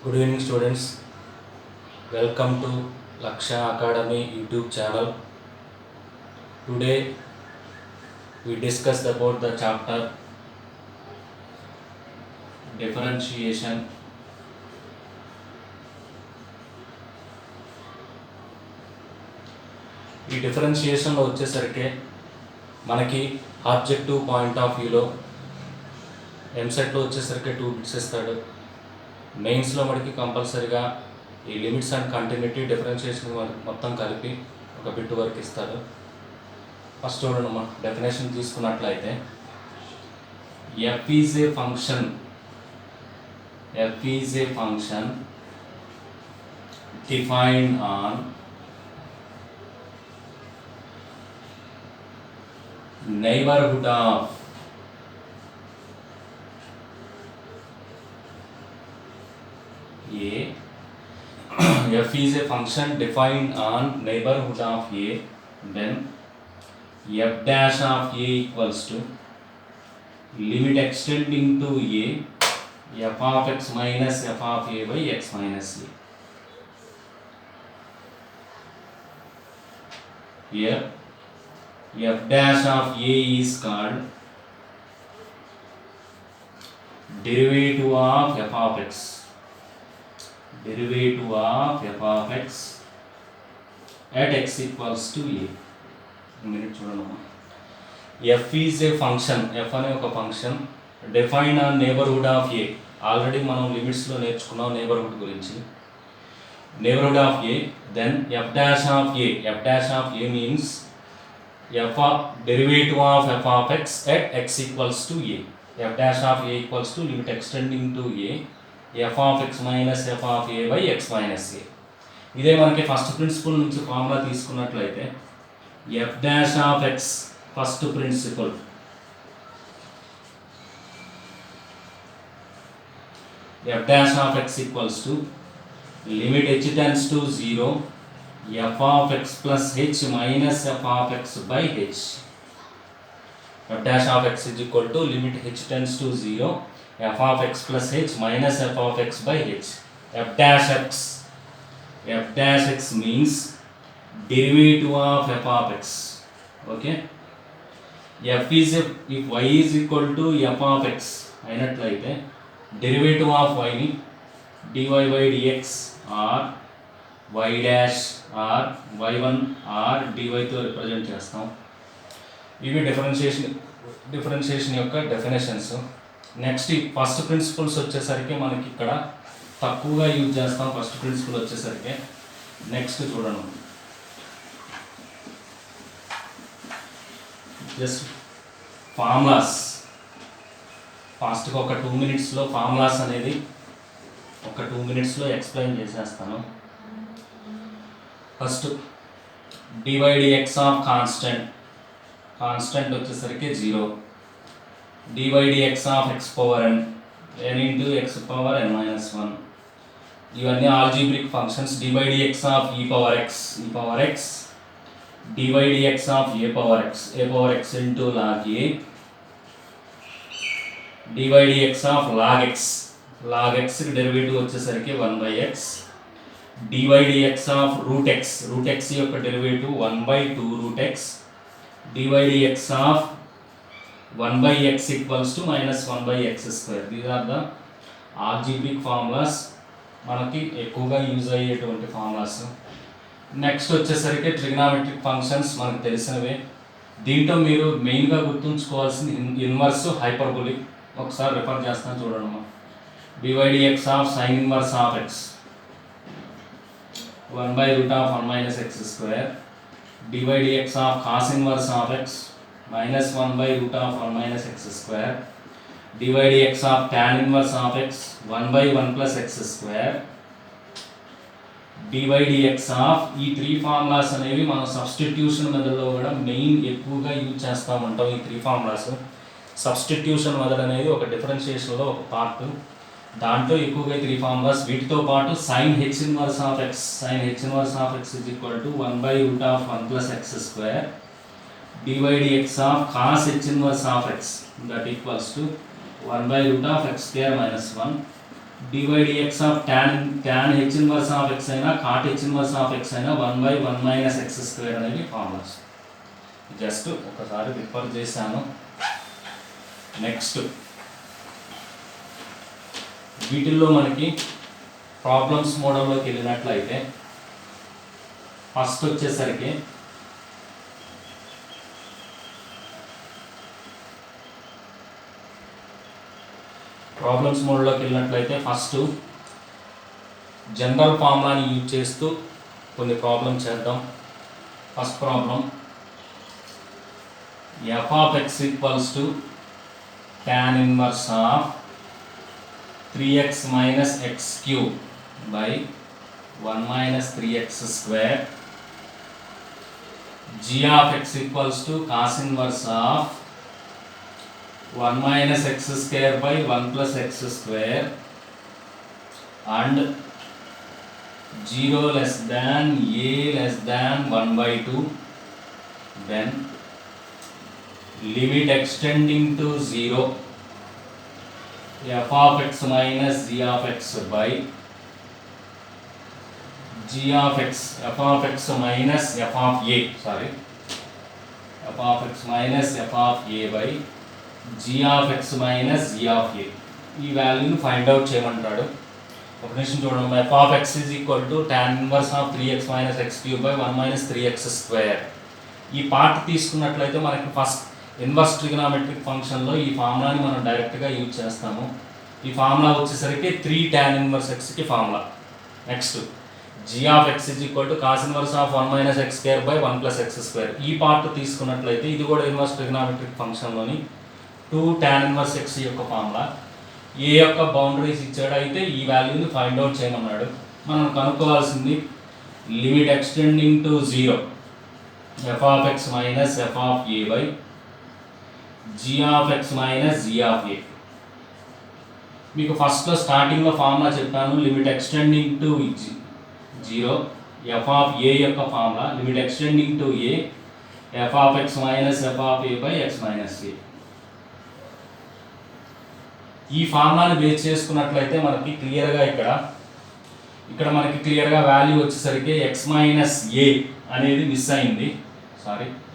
Good evening students, welcome to Laksha Academy YouTube channel. Today we discussed about the chapter differentiation. ఈ డిఫరెన్షియేషన్లో వచ్చేసరికి మనకి objective point of వ్యూలో ఎంసెట్లో వచ్చేసరికి 2 bits ఇస్తాడు. మెయిన్స్లో మనకి కంపల్సరీగా ఈ లిమిట్స్ అండ్ కంటిన్యూటీ డిఫరెన్షియేషన్ మొత్తం కలిపి ఒక బిట్ వరకు ఇస్తాడు. ఫస్ట్ చూడండి అమ్మా, డెఫినేషన్ తీసుకున్నట్లయితే f is a function defined on neighborhood of a f is a function defined on neighborhood of a, then f dash of a equals to limit extending to a f of x minus f of a by x minus a. Here f dash of a is called derivative of f of x. Derivative of f of x at x equals to a. minute చూడండి. f is a function, f అనే ఒక function define on neighbourhood of a. Already మనం లిమిట్స్లో నేర్చుకున్నాం neighbourhood గురించి. Neighbourhood of a, then f dash of a. f dash of a means f of derivative of f of x at x equals to a. f dash of a equals to limit extending to a f of x minus f of a by x minus a. ఇదే మనకి first principle నుంచి formula తీసుకున్నట్లయితే f dash of x first principle f dash of x equals to limit h tends to 0 f of x plus h minus f of x by h. f dash of x is equal to limit h tends to 0 f of x plus h minus f of x by h. f dash x means derivative of f of x. Okay, f is if y is equal to f of x అయినట్లయితే derivative of y ని dy by dx or y dash or y1 or dy తో represent చేస్తాం. ఇవి differentiation యొక్క definitions. Next ఈ first principles వచ్చేసరికి మనకి ఇక్కడ తక్కువగా యూజ్ చేస్తాం. ఫస్ట్ ప్రిన్సిపల్ వచ్చేసరికి నెక్స్ట్ చూడండి, జస్ట్ ఫార్ములాస్ ఫాస్ట్గా ఒక 2 minutesలో ఫార్ములాస్ అనేది ఒక 2 minutesలో ఎక్స్ప్లెయిన్ చేసేస్తాను. First dy dx of constant వచ్చేసరికి 0, dy dx of x power n into x power n minus 1. ఇవన్నీ algebraic functions. dy dx of e power x dy dx of a power x into log a, dy dx of log x derivative వచ్చేసరికి 1 by x, dy dx of root x యొక్క derivative 1 by 2 root x, dy dx of 1 by x equals to minus 1 by x square. These are the algebraic formulas, మనకి ఎక్కువగా use అయ్యేటువంటి formulas. Next వచ్చేసరికి trigonometric functions మనకు తెలిసినవే. దీంట్లో మీరు మెయిన్గా గుర్తుంచుకోవాల్సింది ఇన్వర్స్ హైపర్బోలిక్. ఒకసారి రిఫర్ చేస్తాను చూడండి. dy dx of sin inverse ఆఫ్ x 1 by root of 1 minus x square, dy dx of cos inverse ఆఫ్ x minus 1 by root of 1 minus x square, dy dx of tan inverse of x 1 by 1 plus x square, dy dx of ఈ 3 formulas అనేవి మనం substitution మెథడ్లో కూడా main ఎక్కువగా use చేస్తూ ఉంటాం. ఈ 3 ఫార్ములాస్ సబ్స్టిట్యూషన్ మెథడ్ అనేది ఒక డిఫరెన్షియేషన్లో ఒక పార్ట్. దాంట్లో ఎక్కువగా 3 ఫార్ములాస్. వీటితో పాటు sin h inverse of x is equal to 1 by root of 1 plus x square, dy dx of cos h inverse of x that equals to 1 by root of x square minus 1. dy dx of tan h inverse ఆఫ్ x అయినా cot h inverse ఆఫ్ x అయినా 1/1 minus x square అనేది formulas. Just ఒకసారి refer చేశాను. Next వీటిల్లో మనకి problems మోడల్లోకి వెళ్ళినట్లయితే ఫస్ట్ వచ్చేసరికి ప్రాబ్లమ్స్ మోడ్లోకి వెళ్ళినట్లయితే ఫస్ట్ జనరల్ ఫార్ములాని యూజ్ చేస్తూ కొన్ని ప్రాబ్లమ్ చేద్దాం. First problem f of x equals to tan ఇన్వర్స్ of 3x minus x cube by 1 minus 3x square g of x equals to cos inverse of 1 minus x square by 1 plus x square and 0 less than a less than 1 by 2, then limit extending to 0 f of x minus g of x by g of x f of x minus f of a f of x minus f of a by g of x minus g of a. ఈ వాల్యూని find out చేయమంటాడు. ఒక నిమిషం చూడండి. f of x is equal to tan inverse of 3x minus x cube by 1 minus 3x square. ఈ part తీసుకున్నట్లయితే మనకి first inverse trigonometric ఫంక్షన్లో ఈ ఫార్ములాని మనం డైరెక్ట్గా యూజ్ చేస్తాము. ఈ ఫార్ములా వచ్చేసరికి 3 tan inverse xకి formula. Next g of x is equal to cos inverse of 1 minus x square by 1 plus x square. ఈ పార్ట్ తీసుకున్నట్లయితే ఇది కూడా ఇన్వర్స్ ట్రిగనామెట్రిక్ ఫంక్షన్లోని 2 tan ఇన్వర్స్ x యొక్క ఫార్ములా. ఏ యొక్క బౌండరీస్ ఇచ్చాడు, అయితే ఈ వాల్యూని ఫైండ్ అవుట్ చేయమన్నాడు. మనం కనుక్కోవాల్సింది limit extending to 0 f of x minus f of a by g of x minus g of a. మీకు ఫస్ట్లో స్టార్టింగ్లో ఫార్ములా చెప్పాను. Limit extending to 0 f of a యొక్క formula limit extending to a f of x minus f of a by x minus a. ఈ ఫార్ములాని base చేసుకున్నట్లయితే మనకి క్లియర్గా ఇక్కడ మనకి క్లియర్గా వాల్యూ వచ్చేసరికి x మైనస్ ఏ అనేది మిస్ అయింది.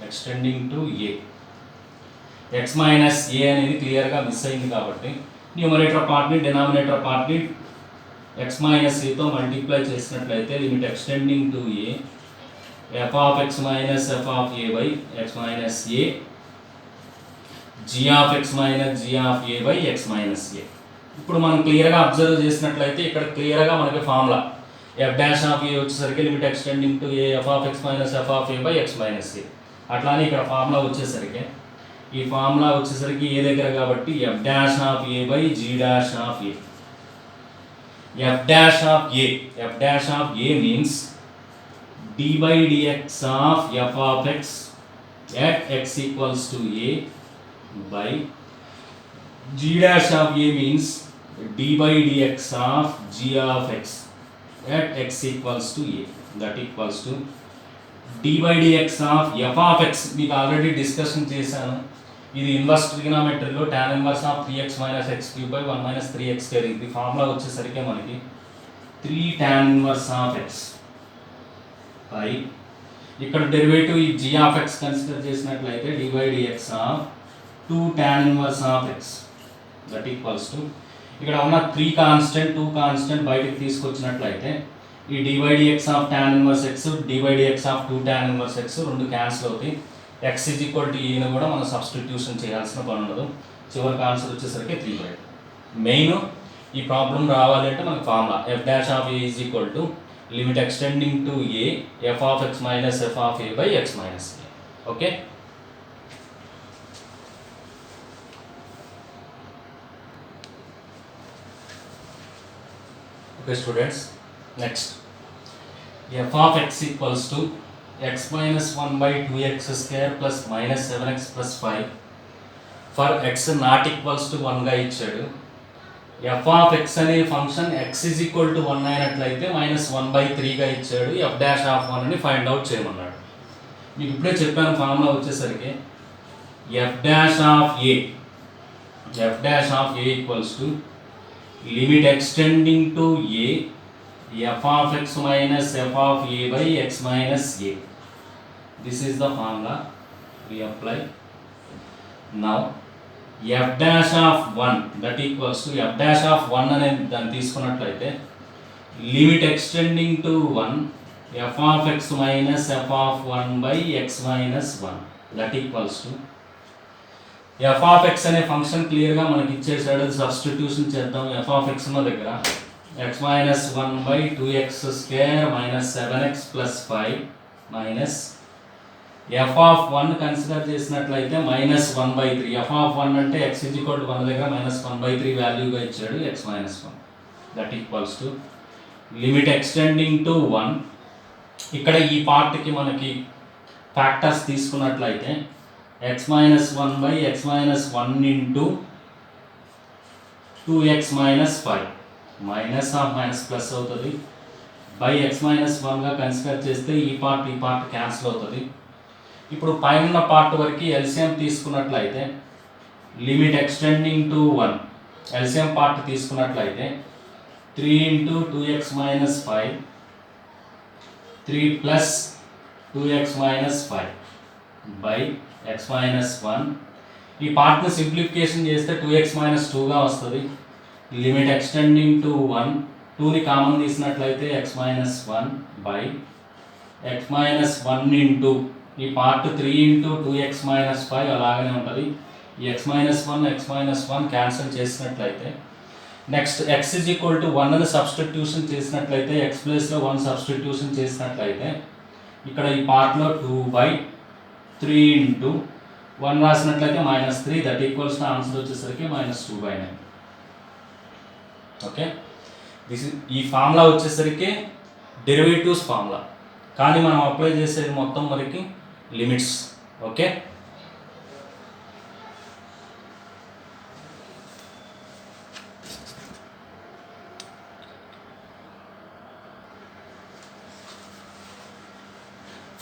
Extending to a x minus a అనేది క్లియర్గా మిస్ అయింది కాబట్టి న్యూమరేటర్ పార్ట్ని డినామినేటర్ పార్ట్ని x మైనస్ ఏతో మల్టిప్లై చేసినట్లయితే limit extending to A f of x minus f of a by x minus A g of x minus g of a by x minus a. ఇప్పుడు మనం క్లియర్గా observe చేసినట్లయితే ఇక్కడ క్లియర్గా మనకి formula f dash of a వచ్చేసరికి limit extending to a f of x minus f of a by x minus a. అట్లానే ఇక్కడ ఫార్ములా వచ్చేసరికి ఈ ఫార్ములా వచ్చేసరికి ఏ దగ్గర కాబట్టి f dash of a by g dash of a. f dash of a means d by dx of f of x at x equals to a by g dash of a means d by dx of g of x at x equals to a. That equals to d by dx of f of x. మీకు already discussion చేశాను. ఇది inverse ట్రిగనామెట్రీలో tan ఇన్వర్స్ of 3x minus x cube by 1 minus 3x square. ఇది formula వచ్చేసరికి మనకి 3 tan ఇన్వర్స్ ఆఫ్ x బై ఇక్కడ డెరివేటివ్ ఈ g of x కన్సిడర్ చేసినట్లయితే d by dx of 2 tan inverse of x. That equals to ఇక్కడ ఉన్న 3 కాన్స్టెంట్ 2 కాన్స్టెంట్ బయటకు తీసుకొచ్చినట్లయితే ఈ dy dx of tan inverse x dy dx of 2 tan inverse x రెండు cancel అవుతాయి. x is equal to e ని కూడా మనం substitution చేయాల్సిన పని ఉండదు. చివరికి ఆన్సర్ వచ్చేసరికి 3/2. మెయిన్ ఈ ప్రాబ్లం రావాలి అంటే మనకి formula f dash of a is equal to limit extending to a f of x minus f of a by x minus a. Okay. Okay students, next f of x equals to x minus 1 by 2x square plus minus 7x plus 5 for x not equals to 1 గా ఇచ్చాడు. f of x అనే function x is equal to 1 అయినట్లయితే minus 1 by 3 గా ఇచ్చాడు. f dash of 1 అని find out చేయమన్నాడు. మీకు ఇప్పుడే చెప్పాను ఫార్ములా వచ్చేసరికి f dash of a equals to limit extending to A f of x minus f of a by x minus a. This is the formula we apply. Now f dash of 1 that equals to f dash of 1 అనేది దాన్ని తీసుకున్నట్లయితే limit extending to 1 f of x minus f of 1 by x minus 1 that equals to f of x అనే function క్లియర్గా మనకి ఇచ్చేసాడు. Substitution చేద్దాం. f of x ఉన్న దగ్గర x minus 1 by 2x square minus 7x plus 5 minus f of 1 consider చేసినట్లయితే minus 1 by 3. f of 1 అంటే x is equal to 1 దగ్గర minus 1 by 3 వాల్యూగా ఇచ్చాడు x minus 1 that equals to limit extending to 1. ఇక్కడ ఈ పార్ట్కి మనకి ఫ్యాక్టర్స్ తీసుకున్నట్లయితే x minus 1 by x minus 1 into 2x minus 5 minus of minus plus అవుతుంది by x minus 1గా కన్సిడర్ చేస్తే ఈ పార్ట్ క్యాన్సిల్ అవుతుంది. ఇప్పుడు పైన పార్ట్ వరకు ఎల్సిఎం తీసుకున్నట్లయితే limit extending to 1 LCM part తీసుకున్నట్లయితే 3 into 2x minus 5 3 plus 2x minus 5 by x minus 1. ఈ పార్ట్ని సింప్లిఫికేషన్ చేస్తే 2x minus 2గా వస్తుంది. లిమిట్ ఎక్స్టెండింగ్ టు 1 2ని కామన్ తీసినట్లయితే x minus 1 by x minus 1 into ఈ పార్ట్ 3 into 2x minus 5 అలాగనే ఉంటుంది. ఈ x minus 1 క్యాన్సిల్ చేసినట్లయితే next x is equal to 1 అని సబ్స్టిట్యూషన్ చేసినట్లయితే x ప్లేస్లో 1 సబ్స్టిట్యూషన్ చేసినట్లయితే ఇక్కడ ఈ పార్ట్లో 2 by 3 into 1 రాసినట్లయితే -3 that equals answer వచ్చేసరికి -2/9. ఓకే, ఈ ఫార్ములా వచ్చేసరికి డెరివేటివ్స్ ఫార్ములా, కానీ మనం అప్లై చేసేది మొత్తం మనకి limits. Okay,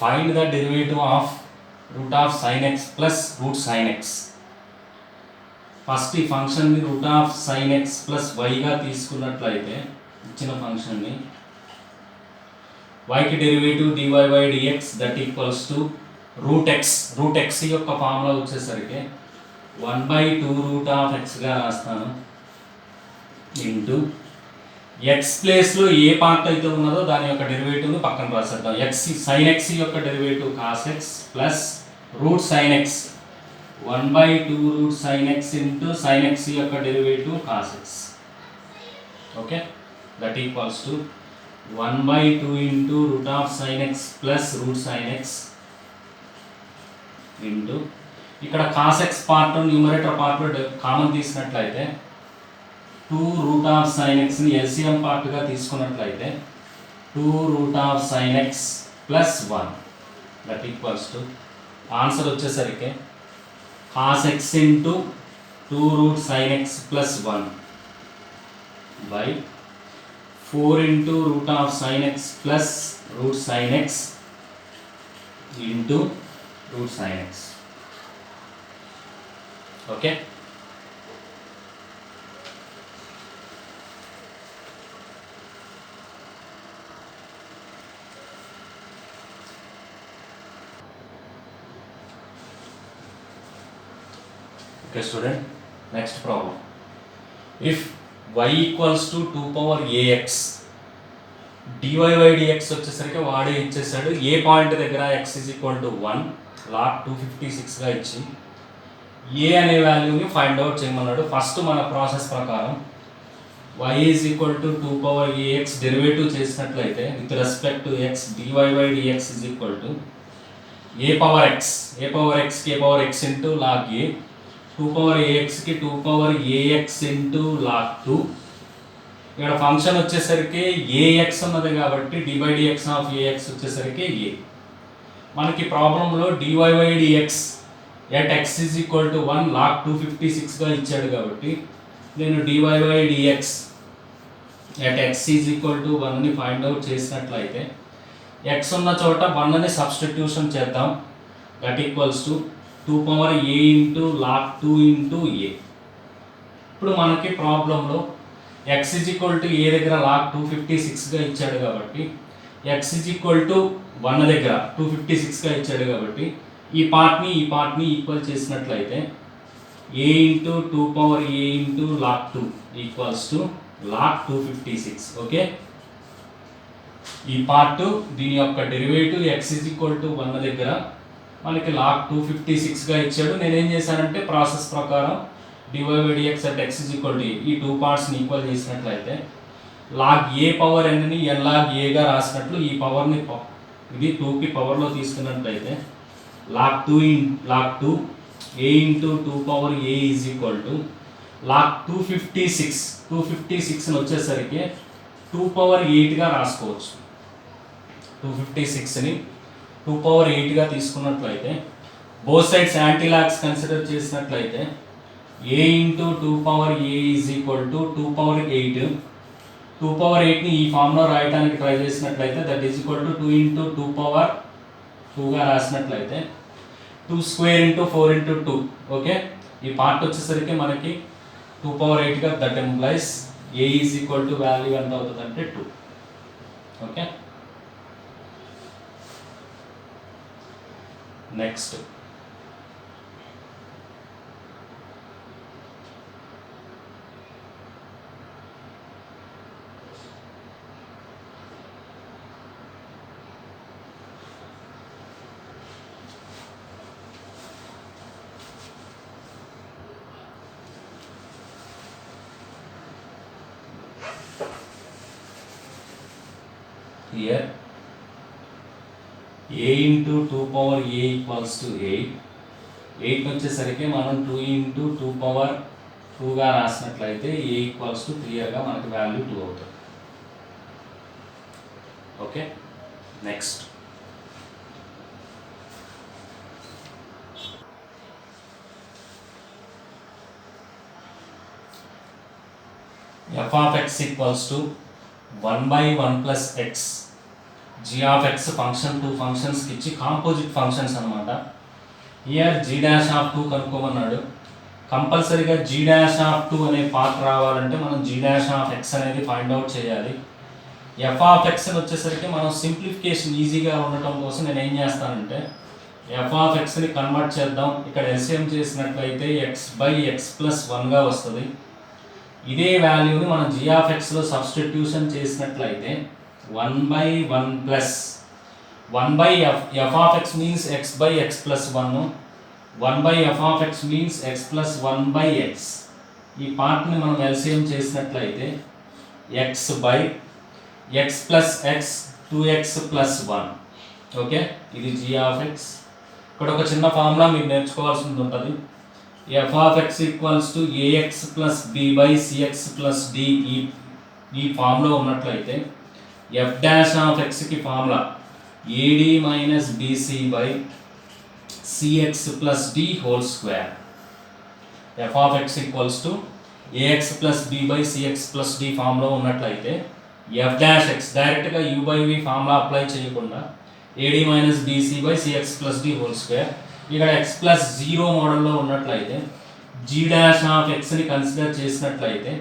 find the derivative of root of sin x plus root sin x. First ఈ ఫంక్షన్ని root of sin x plus వైగా తీసుకున్నట్లయితే ఇచ్చిన ఫంక్షన్ని వైకి derivative dy by dx that equals to root x యొక్క ఫార్ములా వచ్చేసరికి 1/2 రూట్ ఆఫ్ xగా రాస్తాను ఇంటూ ఎక్స్ ప్లేస్లో ఏ పార్ట్ అయితే ఉన్నదో దాని యొక్క డెరివేటివ్ను పక్కన రాసేద్దాం. sin x యొక్క derivative cos x plus root sin x 1/2 root sin x into sin x యొక్క derivative cos x. Okay, that equals to 1/2 into root of sin x plus root sin x into ఇక్కడ cos x part numerator పార్ట్లో common తీసినట్లయితే 2 root of sin x ని LCM పార్ట్గా తీసుకున్నట్లయితే 2 root of sin x plus 1 that equals to answer వచ్చేసరికి cos x into 2 root sin x plus 1 by 4 into root of sin x plus root sin x into root sin x. Okay, okay student, next problem. If y equals to 2 power ax dy by dx వచ్చేసరికి వాడే ఇచ్చేసాడు. ఏ point దగ్గర x is equal to 1 log 256గా ఇచ్చి a అనే వాల్యూని find out చేయమన్నాడు. ఫస్ట్ మన ప్రాసెస్ ప్రకారం y is equal to 2 power ax derivative చేసినట్లయితే with respect to x dy by dx is equal to a power x కి a power x into log a 2 power ax కి 2 power ax into log 2. ఇక్కడ function వచ్చేసరికి ax ఉన్నది కాబట్టి dy by dx of ax వచ్చేసరికి a. మనకి ప్రాబ్లంలో dy by dx at x is equal to 1 log 256గా ఇచ్చాడు కాబట్టి నేను dy by dx at x is equal to 1ని ఫైండ్ అవుట్ చేసినట్లయితే x ఉన్న చోట 1ని సబ్స్టిట్యూషన్ చేద్దాం. That equals to 2 power a into log 2 into a. ఇప్పుడు మనకి ప్రాబ్లంలో ఎక్స్ ఈజ్ ఈక్వల్ టు ఏ దగ్గర లాగ్ 256గా ఇచ్చాడు కాబట్టి ఎక్స్ ఈజ్ ఈక్వల్ టు 1 దగ్గర 256గా ఇచ్చాడు కాబట్టి ఈ పార్ట్ని ఈక్వల్ చేసినట్లయితే a into 2 power a into log 2 equals to log 256. Okay, ఈ పార్ట్ దీని యొక్క derivative x is equal to 1 దగ్గర మనకి లాగ్ 256గా ఇచ్చాడు. నేనేం చేశానంటే ప్రాసెస్ ప్రకారం dy/dx at x is equal to ఈ టూ పార్ట్స్ని ఈక్వల్ చేసినట్లయితే లాగ్ ఏ పవర్ ఎన్ని ఎన్ లాగ్ ఏగా రాసినట్లు ఈ పవర్ని ఇది 2కి పవర్లో తీసుకున్నట్లయితే log 2 a into 2 power a is equal to log 256ని వచ్చేసరికి 2 పవర్ 8గా రాసుకోవచ్చు. 256ని 2 పవర్ 8గా తీసుకున్నట్లయితే both sides anti logs consider చేసినట్లయితే a into 2 power a is equal to 2 power 8. 2 power 8ని ఈ ఫామ్లో రాయడానికి ట్రై చేసినట్లయితే that is equal to 2 into 2 power 2గా రాసినట్లయితే 2 స్క్వేర్ ఇంటూ 4 ఇంటూ 2. ఓకే, ఈ పార్ట్ వచ్చేసరికి మనకి 2 పవర్ 8గా that implies a is equal to value ఎంత అవుతుంది అంటే 2. Okay, next here a into 2 power a equals to 8. 8 వచ్చేసరికి మనం 2 into 2 power 2గా రాసినట్లయితే a equals to క్లియర్గా మనకి వాల్యూ 2 అవుతుంది. Okay, next f of x equals to 1/1 plus x g of x function 2 ఫంక్షన్స్కి ఇచ్చి కాంపోజిట్ ఫంక్షన్స్ అనమాట. Here g dash of 2 కనుక్కోమన్నాడు. కంపల్సరీగా g dash of 2 అనే పార్ట్ రావాలంటే మనం g డాష్ ఆఫ్ x అనేది ఫైండ్ అవుట్ చేయాలి. f ఆఫ్ x అని వచ్చేసరికి మనం సింప్లిఫికేషన్ ఈజీగా ఉండటం కోసం నేను ఏం చేస్తానంటే f ఆఫ్ xని కన్వర్ట్ చేద్దాం. ఇక్కడ ఎల్సిఎం చేసినట్లయితే x/x+1గా వస్తుంది. ఇదే వాల్యూని మనం g ఆఫ్ xలో సబ్స్టిట్యూషన్ చేసినట్లయితే 1/1 plus 1/f of x means x/x+1, 1/f of x means x+1/x. ఈ పార్ట్ని మనం ఎల్సిఎం చేసినట్లయితే x plus x 2x plus 1. Okay, ఇది g ఆఫ్ x. ఇక్కడ ఒక చిన్న ఫార్ములా మీరు నేర్చుకోవాల్సి ఉంటుంది. f of x equals to ax plus b by cx plus d. ఈ ఫార్ములా ఉన్నట్లయితే f డాష్ ఆఫ్ xకి formula ad minus bc by cx plus d whole square. f of x equals to ax plus b by cx plus d formula ఉన్నట్లయితే f dash x డైరెక్ట్గా u by v formula apply చేయకుండా ad minus bc by cx plus d whole square. ఇక్కడ x plus 0 మోడల్లో ఉన్నట్లయితే g dash of xని consider చేసినట్లయితే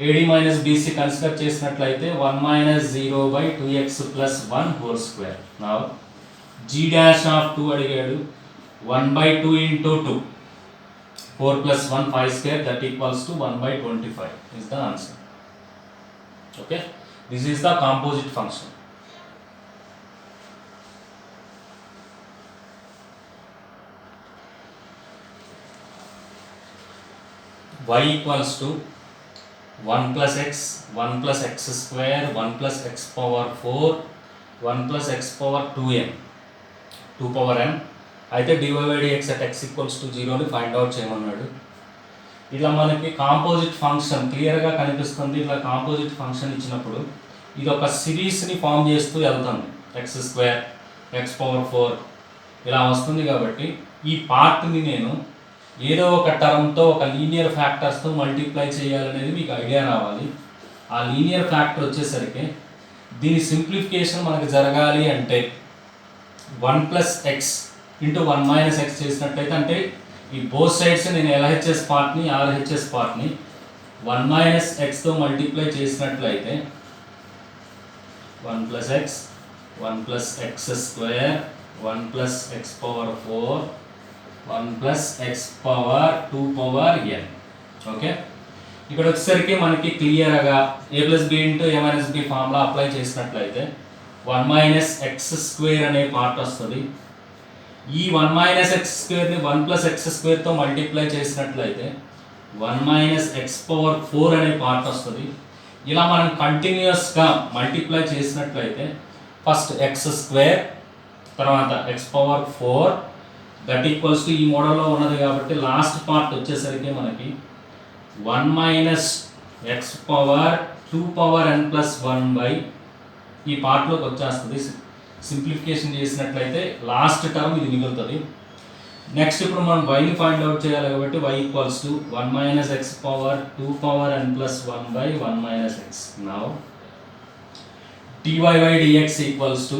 ad minus bc consider చేసినట్లయితే 1 minus 0 by 2x plus 1 whole square. Now g dash of 2 అడిగాడు. 1/2 into 2 4 plus 1 5 square that equals to 1/25 is the answer. Okay, this is the composite function. Y equals to 1 plus x 1 plus x square 1 plus x power 4 1 plus x power 2m 2 power m. అయితే dy/dx at x equals to 0ని find out చేయమన్నాడు. ఇలా మనకి composite function క్లియర్గా కనిపిస్తుంది. ఇట్లా composite function ఇచ్చినప్పుడు ఇది ఒక సిరీస్ని ఫామ్ చేస్తూ వెళ్తుంది. x² x⁴ ఇలా వస్తుంది. కాబట్టి ఈ పార్ట్ని నేను ఏదో ఒక టర్మ్తో ఒక లీనియర్ ఫ్యాక్టర్స్తో మల్టిప్లై చేయాలనేది మీకు ఐడియా రావాలి. ఆ లీనియర్ ఫ్యాక్టర్ వచ్చేసరికి దీని సింప్లిఫికేషన్ మనకి జరగాలి అంటే 1 plus X into 1 minus X చేసినట్టయితే, అంటే ఈ బోత్ సైడ్స్ నేను LHS పార్ట్ని RHS పార్ట్ని 1 మైనస్ ఎక్స్తో మల్టిప్లై చేసినట్లయితే 1 plus x 1 plus x square 1 plus x power 4 1 plus x power 2 power n. Okay, ఇక్కడ వచ్చేసరికి మనకి క్లియర్గా a plus b into a minus b formula apply చేసినట్లయితే 1 మైనస్ ఎక్స్ స్క్వేర్ అనే పార్ట్ వస్తుంది. ఈ 1 మైనస్ ఎక్స్ స్క్వేర్ని 1 ప్లస్ ఎక్స్ స్క్వేర్తో మల్టిప్లై చేసినట్లయితే 1 మైనస్ ఎక్స్ పవర్ 4 అనే పార్ట్ వస్తుంది. ఇలా మనం కంటిన్యూస్గా మల్టిప్లై చేసినట్లయితే ఫస్ట్ ఎక్స్ స్క్వేర్ తర్వాత X power 4 that equals to ఈ మోడల్లో ఉన్నది కాబట్టి లాస్ట్ పార్ట్ వచ్చేసరికి మనకి 1 minus X power 2 power n plus 1 by ఈ పార్ట్లోకి వచ్చేస్తుంది. సింప్లిఫికేషన్ చేసినట్లయితే లాస్ట్ టర్మ్ ఇది మిగులుతుంది. నెక్స్ట్ ఇప్పుడు మనం వైని ఫైండ్ అవుట్ చేయాలి కాబట్టి y equals to 1 minus X power 2 power n plus 1 by 1 minus X. Now dy by dx equals to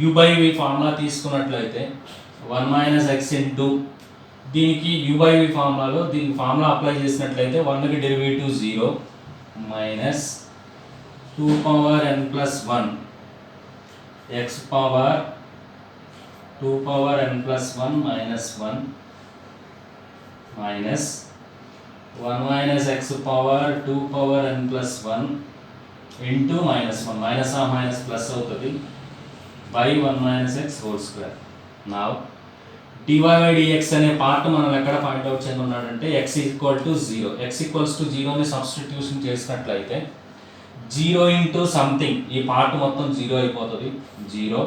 u by v formula తీసుకున్నట్లయితే 1 మైనస్ ఎక్స్ ఇంటూ దీనికి u by v ఫార్ములాలో దీనికి formula apply చేసినట్లయితే 1కి derivative 0 minus 2 power n plus 1 x power 2 power n plus 1 minus 1 minus 1 minus x power 2 power n plus 1 into minus 1 minus ఆ minus plus అవుతుంది by 1 minus x whole square. నా dy by dx అనే part మనం ఎక్కడ find out చేయమన్నాడంటే x equal to 0. x equals to 0ని substitution చేసినట్లయితే 0 into something ఈ పార్ట్ మొత్తం 0 అయిపోతుంది 0.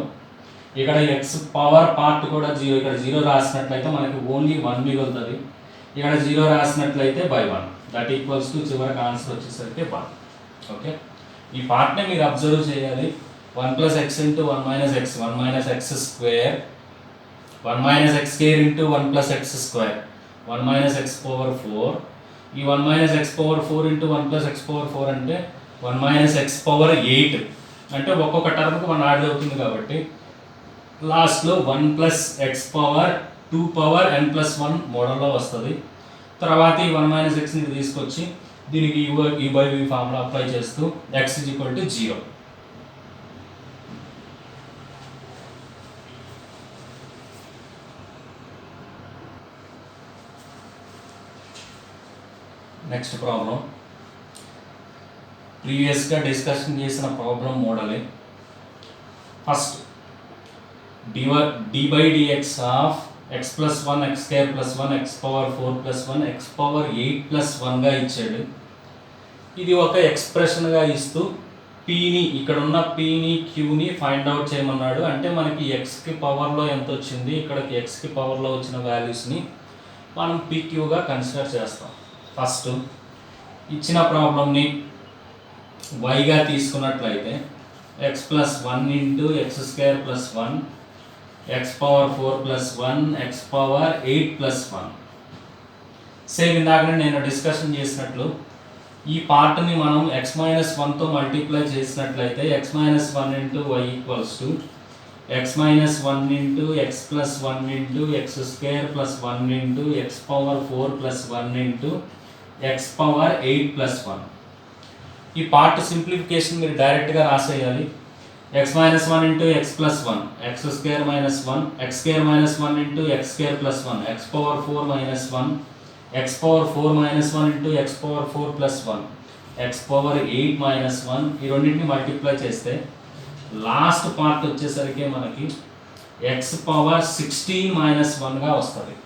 ఇక్కడ ఎక్స్ పవర్ పార్ట్ కూడా 0, ఇక్కడ 0 రాసినట్లయితే మనకి ఓన్లీ 1 మిగులుతుంది. ఇక్కడ 0 రాసినట్లయితే బై 1 దట్ ఈక్వల్స్ టు చివరికి ఆన్సర్ వచ్చేసరికి 1. ఓకే, ఈ పార్ట్ని మీరు అబ్జర్వ్ చేయాలి. 1 plus X into 1 minus X 1 minus x square 1 minus x square into 1 plus x square 1 minus X power 4. ఈ 1 minus X power 4 into 1 plus x power 4 అంటే 1 minus X power 8 అంటే ఒక్కొక్క టర్మ్కి 1 add అవుతుంది కాబట్టి లాస్ట్లో 1 plus x power 2 power n plus 1 మోడల్లో వస్తుంది. తర్వాత ఈ 1 మైనస్ ఎక్స్ని తీసుకొచ్చి దీనికి u by v formula apply చేస్తూ x is equal to 0. Next problem ప్రీవియస్గా డిస్కషన్ చేసిన ప్రాబ్లం మోడలే. First dy by dx of x plus 1 x square plus 1 x power 4 plus 1 x power 8 plus 1గా ఇచ్చాడు. ఇది ఒక ఎక్స్ప్రెషన్గా ఇస్తూ పీని ఇక్కడ ఉన్న పీని క్యూని ఫైండ్ అవుట్ చేయమన్నాడు. అంటే మనకి ఎక్స్కి పవర్లో ఎంత వచ్చింది, ఇక్కడికి ఎక్స్కి పవర్లో వచ్చిన వాల్యూస్ని మనం పీక్యూగా కన్సిడర్ చేస్తాం. ఫస్ట్ ఇచ్చిన ప్రాబ్లమ్ని వైగా తీసుకున్నట్లయితే x plus 1 into x square plus 1 x power 4 plus 1 x power 8 plus 1. Same ఇందాకనే నేను డిస్కషన్ చేసినట్లు ఈ పార్ట్ని మనం ఎక్స్ మైనస్ 1తో మల్టిప్లై చేసినట్లయితే x minus 1 into y equals to x minus 1 into x plus 1 into x square plus 1 into x power 4 plus 1 into x power 8 plus 1. ఈ part simplification మీరు డైరెక్ట్గా రాసేయాలి. x minus 1 into x plus 1 x square minus 1 x square minus 1 into x square plus 1 x power 4 minus 1 x power 4 minus 1 into x power 4 plus 1 x power 8 minus 1. ఈ రెండింటిని multiply చేస్తే last part వచ్చేసరికి మనకి x power 16 minus 1గా వస్తుంది.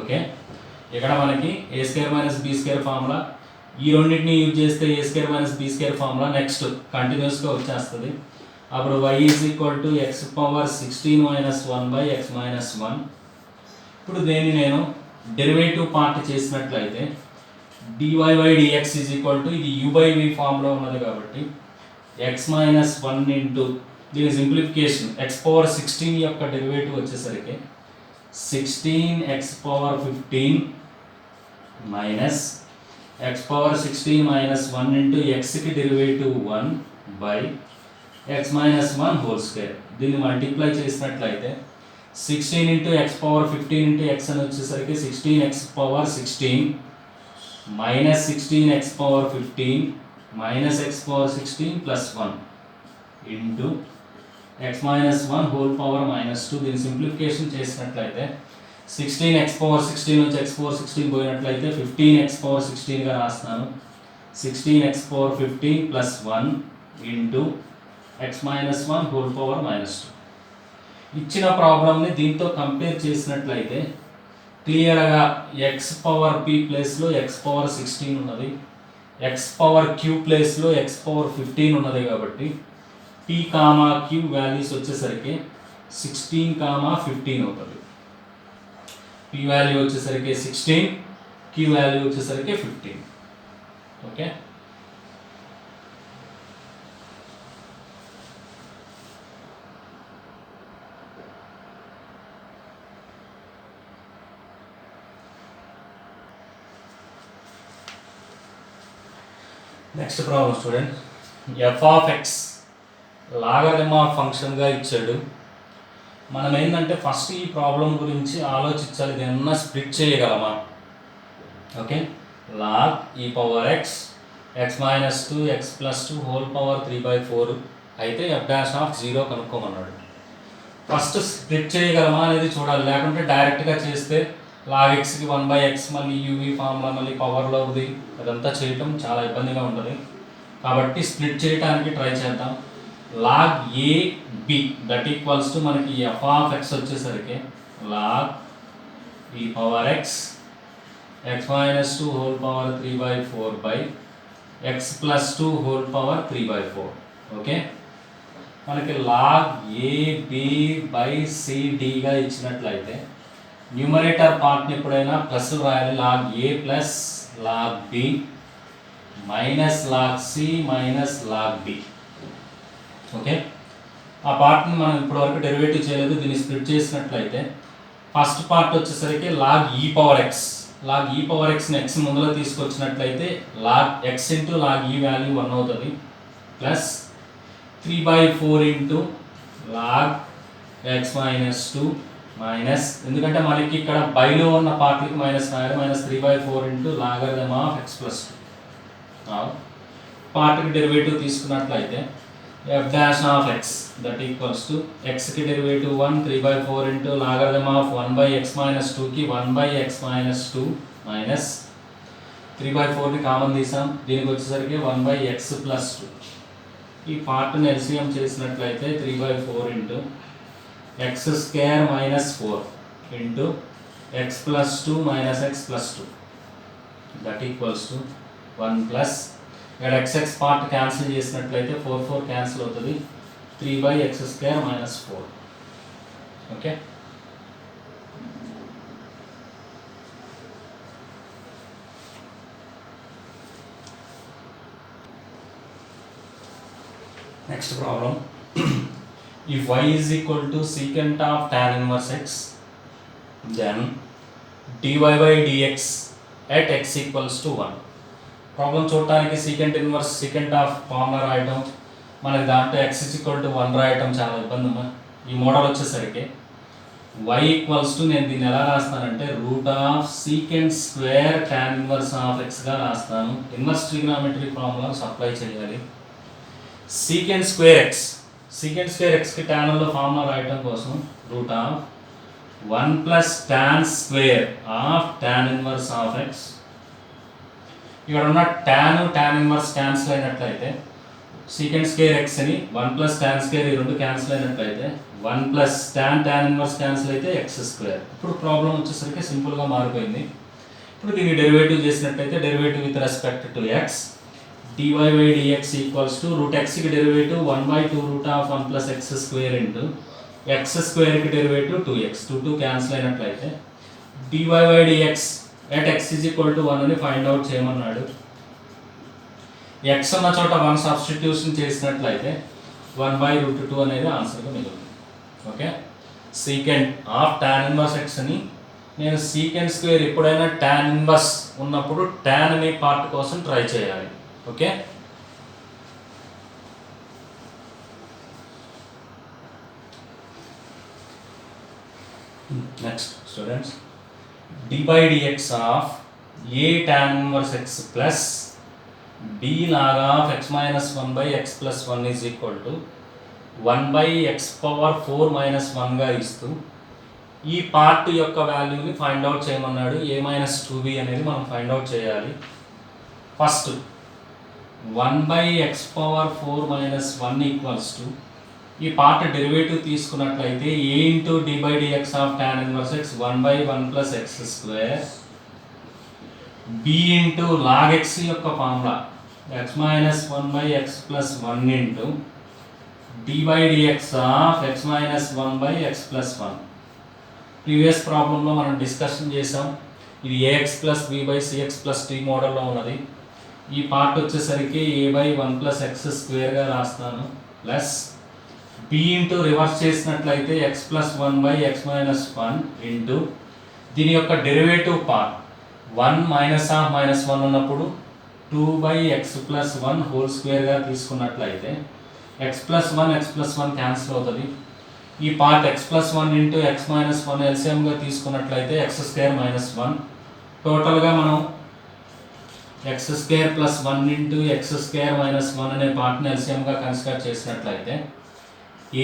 Okay, ఇక్కడ మనకి a square minus b square formula ఈ రెండింటిని యూజ్ చేస్తే a square minus b square formula next కంటిన్యూస్గా వచ్చేస్తుంది. అప్పుడు y is equal to x power 16 minus 1 by x minus 1. ఇప్పుడు దీన్ని నేను డెరివేటివ్ పార్ట్ చేసినట్లయితే dy by dx is equal to ఇది u by v ఫార్ములా ఉన్నది కాబట్టి ఎక్స్ మైనస్ 1 ఇంటూ దీని సింప్లిఫికేషన్ ఎక్స్ పవర్ 16 యొక్క డెరివేటివ్ వచ్చేసరికి 16 x power 15 minus x power 16 minus 1 into ఎక్స్కి derivative 1 by x minus 1 whole square. దీన్ని multiply చేసినట్లయితే 16 into x power 15 into x అని వచ్చేసరికి 16 x power 16 minus 16x power 15 minus x power 16 plus 1 into x minus 1 whole power minus 2. దీని simplification చేసినట్లయితే 16x power 16 నుంచి x power 16 పోయినట్లయితే 15x power 16 గా రాస్తాను. 16x power 15 plus 1 into x minus 1 whole power minus 2. ఇచ్చిన ప్రాబ్లమ్ని దీంతో compare చేసినట్లయితే క్లియర్గా x పవర్ p ప్లేస్లో x పవర్ 16 ఉన్నది, x పవర్ q ప్లేస్లో x పవర్ 15 ఉన్నది. కాబట్టి p కామా q వాల్యూస్ వచ్చేసరికి 16 కామా 15 అవుతుంది. p వాల్యూ వచ్చేసరికి 16, q వాల్యూ వచ్చేసరికి 15. Okay, next problem student, F of X logarithm ఫంక్షన్గా ఇచ్చాడు. మనం ఏంటంటే ఫస్ట్ ఈ ప్రాబ్లం గురించి ఆలోచించాలి, ఏమన్నా స్ప్లిట్ చేయగలమా. Okay, log e power x x minus 2 x plus 2 whole power 3/4 అయితే ఎఫ్ డాష్ ఆఫ్ 0 కనుక్కోమన్నాడు. ఫస్ట్ స్ప్లిట్ చేయగలమా అనేది చూడాలి, లేకుంటే డైరెక్ట్గా చేస్తే లాగ్ ఎక్స్కి 1/x మళ్ళీ యూవీ ఫార్ములా మళ్ళీ పవర్లో ఉంది, అదంతా చేయటం చాలా ఇబ్బందిగా ఉంటుంది. కాబట్టి స్ప్లిట్ చేయడానికి ట్రై చేద్దాం. Log a b that equals to మనకి ఎఫ్ ఆఫ్ ఎక్స్ వచ్చేసరికి log e power x x minus 2 whole power 3/4 by x plus 2 whole power 3/4. Okay, మనకి log a b by c డిగా ఇచ్చినట్లయితే న్యూమరేటర్ పార్ట్ని ఎప్పుడైనా plus రాయాలి. Log a plus log b minus log c minus log b. Okay, ఆ పార్ట్ని మనం ఇప్పటివరకు డెరివేటివ్ చేయలేదు. దీన్ని స్ప్లిట్ చేసినట్లయితే ఫస్ట్ పార్ట్ వచ్చేసరికి log e power x, log e power ఎక్స్ని ఎక్స్ ముందులో తీసుకొచ్చినట్లయితే log x into log e value 1 అవుతుంది, plus 3/4 into log x minus 2 minus, ఎందుకంటే మనకి ఇక్కడ బైలో ఉన్న పార్ట్లకి మైనస్ రాయాలి, minus 3/4 into logarithm of x plus 2. పార్ట్కి డెరివేటివ్ తీసుకున్నట్లయితే f dash of x that equals to ఎక్స్కి derivative 1 3/4 into logarithm of 1/x minus 2కి 1/x మైనస్ 2 మైనస్ 3/4ని కామన్ తీసాం, దీనికి వచ్చేసరికి 1/x ప్లస్ 2. ఈ పార్ట్ని ఎల్సిఎం చేసినట్లయితే 3/4 into x square minus 4 into x plus 2 minus x plus 2 that equals to 1 plus ఇక్కడ xx part cancel చేసినట్లయితే 4 క్యాన్సిల్ అవుతుంది, 3/x square minus 4. Okay, next problem, if y is equal to secant of tan inverse x, then dy by dx at x equals to 1. Problem చూడటానికి secant inverse secant of formula రాయటం, మనకి దాంట్లో x is equal to 1 రాయటం చాలా ఇబ్బంది అమ్మా. ఈ model వచ్చేసరికి y ఈక్వల్స్ టు నేను దీన్ని ఎలా రాస్తానంటే root of secant square tan inverse of x గా రాస్తాను. ఇన్వర్స్ ట్రిగ్నామెట్రీ ఫార్ములాను అప్లై చేయాలి. secant square x, secant square ఎక్స్కి ట్యాన్లో ఫార్ములా రాయటం కోసం root of 1 plus tan square of tan inverse of x. ఇక్కడ ఉన్న ట్యాన్ ఇన్వర్స్ క్యాన్సిల్ అయినట్లయితే secant స్క్వేర్ ఎక్స్ని 1 ప్లస్ ట్యాన్ స్క్వేర్ ఈ రెండు క్యాన్సిల్ అయినట్లయితే 1 ప్లస్ ట్యాన్ ఇన్వర్స్ క్యాన్సిల్ అయితే ఎక్స్ స్క్వేర్. ఇప్పుడు ప్రాబ్లం వచ్చేసరికి సింపుల్గా మారిపోయింది. ఇప్పుడు దీన్ని డెరివేటివ్ చేసినట్లయితే derivative with respect to X dy by dx equals to root x की derivative 1/2 root of 1 plus x square into x square की डेरिवेटिव 2x 2 कैंसिल అయినట్లయితే dy by dx at x is equal to 1 అని find out చేయమన్నాడు. x ఉన్న చోట 1 substitution చేసినట్లయితే 1/√2 అనేది ఆన్సర్గా మిగులుతుంది. ఓకే, secant ఆఫ్ tan ఇన్వర్స్ x అని నేను secant స్క్వేర్ ఎప్పుడైనా tan ఇన్వర్స్ ఉన్నప్పుడు tan అనే పార్ట్ కోసం ట్రై చేయాలి. Okay, next students, dy by dx of A tan inverse X plus b log of x minus 1/x plus 1 is equal to 1/x power 4 minus 1గా ఇస్తూ ఈ part యొక్క వాల్యూని find out చేయమన్నాడు. a minus 2b అనేది మనం find out చేయాలి. First 1/x power 4 minus 1 equals to ఈ పార్ట్ డెరివేటివ్ తీసుకున్నట్లయితే a into d/dx of tan ఇన్వర్స్ x 1/1 plus x square b into log x యొక్క formula x minus 1/x plus 1 into d/dx of x minus 1/x plus 1. Previous ప్రాబ్లంలో మనం discussion చేసాం. ఇది ax plus b/cx plus t మోడల్లో ఉన్నది. ఈ part వచ్చేసరికి a/1 ప్లస్ x స్క్వేర్గా రాస్తాను ప్లస్ b ఇంటూ రివర్స్ చేసినట్లయితే x plus 1/x minus 1 into దీని యొక్క derivative part 1 minus of minus 1 ఉన్నప్పుడు 2/x ప్లస్ 1 హోల్ స్క్వేర్గా తీసుకున్నట్లయితే x ప్లస్ 1 క్యాన్సిల్ అవుతుంది. ఈ part x plus 1 into x minus 1 ఎల్సిఎంగా తీసుకున్నట్లయితే x స్క్వేర్ మైనస్ 1. టోటల్గా మనం x square plus 1 into x square minus 1 అనే పార్ట్ని ఎల్సిఎంగా కన్సిడర్ చేసినట్లయితే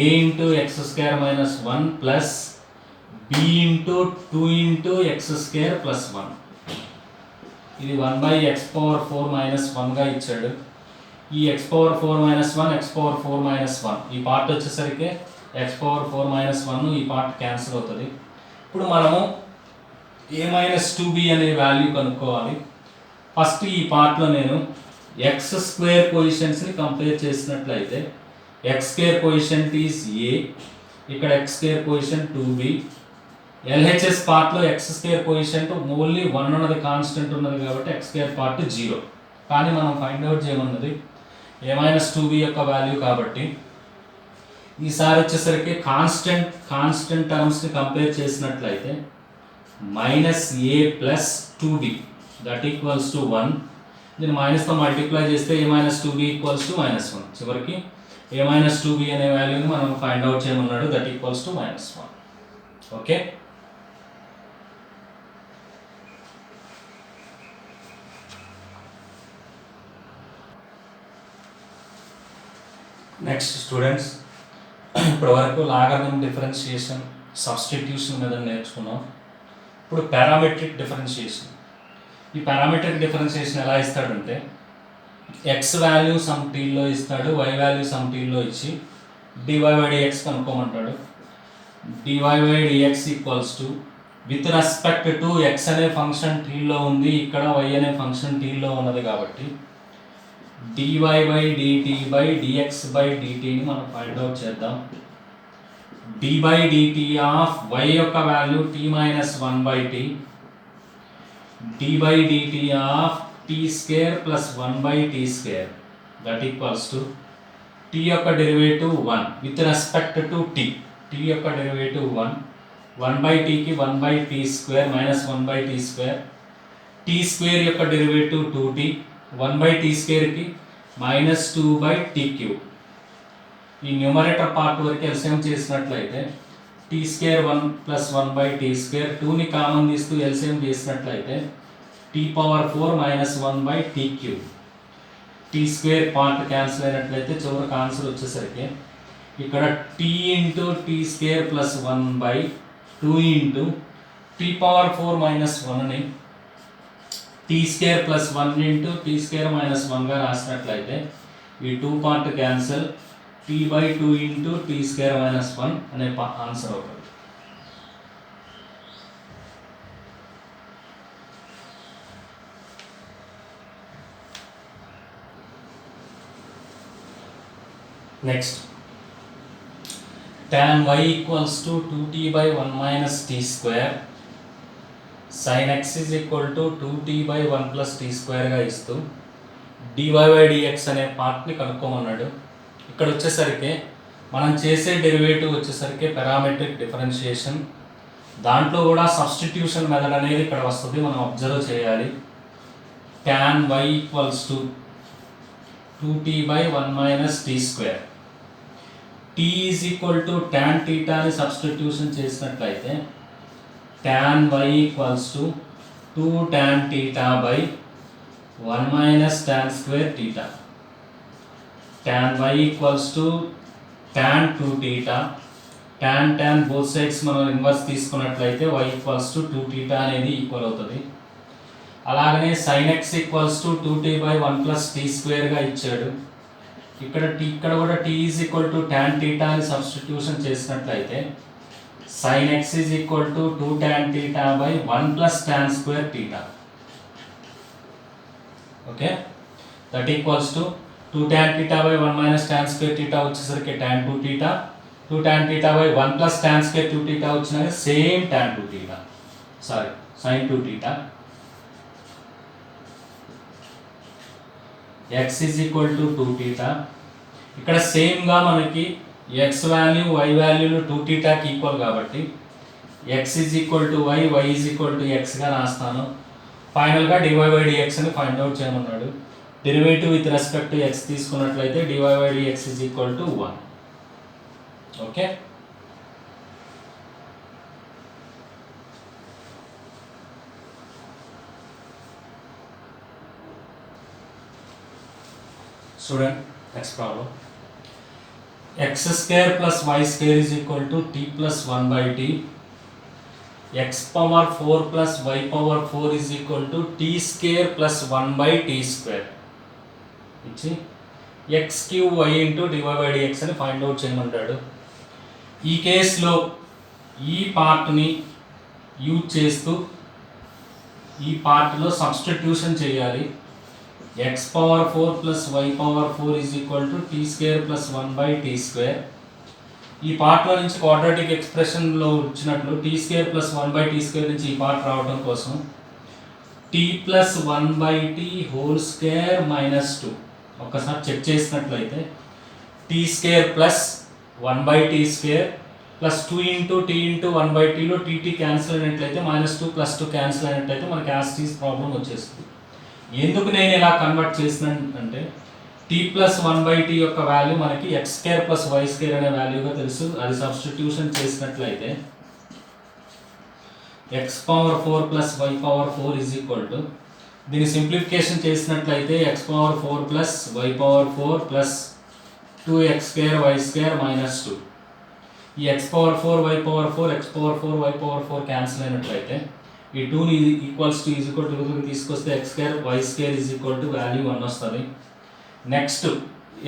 a into x square minus 1 plus b into 2 into x square plus 1. ఇది 1/x power 4 minus 1గా ఇచ్చాడు. ఈ x power 4 minus 1 x power 4 minus 1 ఈ పార్ట్ వచ్చేసరికి x పవర్ 4 మైనస్ 1 ఈ పార్ట్ క్యాన్సిల్ అవుతుంది. ఇప్పుడు మనము a మైనస్ 2b అనే వాల్యూ కనుక్కోవాలి. ఫస్ట్ ఈ పార్ట్లో నేను x స్క్వేర్ పొజిషన్స్ని కంపేర్ చేసినట్లయితే x square position is a, ఇక్కడ x square position 2b. LHS పార్ట్లో x స్క్వేర్ పొజిషన్ ఓన్లీ 1 ఉన్నది, కాన్స్టెంట్ ఉన్నది కాబట్టి x స్క్వేర్ పార్ట్ 0. కానీ మనం ఫైండ్ అవుట్ చేయమన్నది a మైనస్ 2b యొక్క వాల్యూ కాబట్టి ఈసారి వచ్చేసరికి కాన్స్టెంట్ టర్మ్స్ని కంపేర్ చేసినట్లయితే minus a plus 2b that equals to 1. దీన్ని మైనస్తో మల్టిప్లై చేస్తే a minus 2b equals to minus 1. చివరికి a మైనస్ 2b అనే వాల్యూని మనం ఫైండ్ అవుట్ చేయమన్నాడు. That equals to minus 1. Okay, next students, ఇప్పటివరకు లాగరిథం డిఫరెన్షియేషన్, సబ్స్టిట్యూషన్ మీద నేర్చుకున్నాం. ఇప్పుడు పారామెట్రిక్ డిఫరెన్షియేషన్. ఈ పారామెట్రిక్ డిఫరెన్షియేషన్ ఎలా ఇస్తాడంటే ఎక్స్ వాల్యూ సమ్ టీల్లో ఇస్తాడు, వై వాల్యూ సమ్ టీల్లో ఇచ్చి dy/dx కనుక్కోమంటాడు. dy/dx equals to with respect to X అనే ఫంక్షన్ టీల్లో ఉంది, ఇక్కడ వై అనే ఫంక్షన్ టీల్లో ఉన్నది కాబట్టి dy/dt/dx/dtని మనం ఫైండ్ అవుట్ చేద్దాం. d/dt ఆఫ్ y యొక్క value t minus 1/t, d/dt of t square plus 1/t square that equals to t యొక్క derivative 1 with respect to t యొక్క డెరివేటివ్ 1/tకి 1/t square minus 1/t square, t square యొక్క derivative 2t, 1/t స్క్వేర్కి minus 2/t cube. ఈ numerator part వరకు LCM చేసినట్లయితే t square 1 plus 1/t square, 2ని common తీస్తూ ఎల్సిఎం చేసినట్లయితే t power 4 minus 1/t cube. t square part cancel అయినట్లయితే చివరికి ఆన్సర్ వచ్చేసరికి ఇక్కడ t into t square plus 1/2 into t power 4 minus 1ని t square plus 1 into t square minus 1గా రాసినట్లయితే ఈ 2 part cancel, t/2 into t square minus 1 అనే answer అవుతుంది. Next tan y equals to 2t/1 minus t square sin x is equal to 2t/1 plus t స్క్వేర్గా ఇస్తూ dy/dx అనే పార్ట్ని కనుక్కోమన్నాడు. ఇక్కడ వచ్చేసరికి మనం చేసే డెరివేటివ్ వచ్చేసరికి పారామెట్రిక్ డిఫరెన్షియేషన్, దాంట్లో కూడా సబ్స్టిట్యూషన్ మెథడ్ అనేది ఇక్కడ వస్తుంది, మనం అబ్జర్వ్ చేయాలి. tan y equals to 2t/1 minus t square, t is equal to tan θని సబ్స్టిట్యూషన్ చేసినట్లయితే tan y equals to 2 tan theta by 1 minus tan square theta. Tan y equals to tan 2 theta. Tan both sides మనం inverse తీసుకున్నట్లయితే y equals to 2 theta అనేది equal అవుతుంది. అలాగనే sin x equals to 2t by 1 plus t square గా ఇచ్చాడు. ఇక్కడ కూడా t is equal to tan theta అని సబ్స్టిట్యూషన్ చేసినట్లయితే sin x is equal to 2 tan theta by 1 plus tan square theta. Okay, that equals to 2 tan theta by 1 minus tan square theta వచ్చేసరికి tan 2 theta. 2 tan theta by 1 plus tan square 2 theta వచ్చిన same tan 2 theta. Sorry sin 2 theta. x is equal to 2 theta. ఇక్కడ same గా మనకి x value y వాల్యూలు 2 theta కి equal కాబట్టి x is equal to y, y is equal to x గా రాస్తాను. Final గా dy by dx అని find out చేయమన్నాడు. Derivative with respect to x తీసుకున్నట్లయితే dy by dx is equal to 1. Okay, student next problem. x square plus y square is equal to t plus 1 by t. x power 4 plus y power 4 is equal to t square plus 1 by t square. ఇచ్చి x cube y into dy by dx అని find out చేయమంటాడు. ఈ కేసులో ఈ పార్ట్ని use చేస్తూ ఈ పార్ట్లో substitution చేయాలి. x power 4 plus y power 4 is equal to t square plus 1 by t square. ఈ పార్ట్లో నుంచి క్వాడ్రాటిక్ ఎక్స్ప్రెషన్లో వచ్చినట్లు t square plus 1 by t square నుంచి ఈ పార్ట్ రావడం కోసం t plus 1 by t whole square minus 2 ఒక్కసారి చెక్ చేసినట్లయితే t square plus 1 by t square plus 2 into t into 1 by t లో tt క్యాన్సిల్ అయినట్లయితే minus 2 plus 2 క్యాన్సిల్ అయినట్లయితే మనకి యాజ్ ఇట్ ఈజ్ ప్రాబ్లం వచ్చేస్తుంది. ఎందుకు నేను ఇలా కన్వర్ట్ చేసినాను అంటే t plus 1 by t యొక్క వాల్యూ మనకి x square plus y square అనే వాల్యూగా తెలుసు. అది సబ్స్టిట్యూషన్ చేసినట్లయితే x power 4 plus y power 4 is equal to, దీని సింప్లిఫికేషన్ చేసినట్లయితే x power 4 plus y power 4 plus 2x square y square minus 2. ఈ x power 4 y power 4 x power 4 y power 4 cancel అయినట్లయితే ఈ 2ని equals to is equal to తీసుకొస్తే x square y square is equal to value 1 వస్తుంది. Next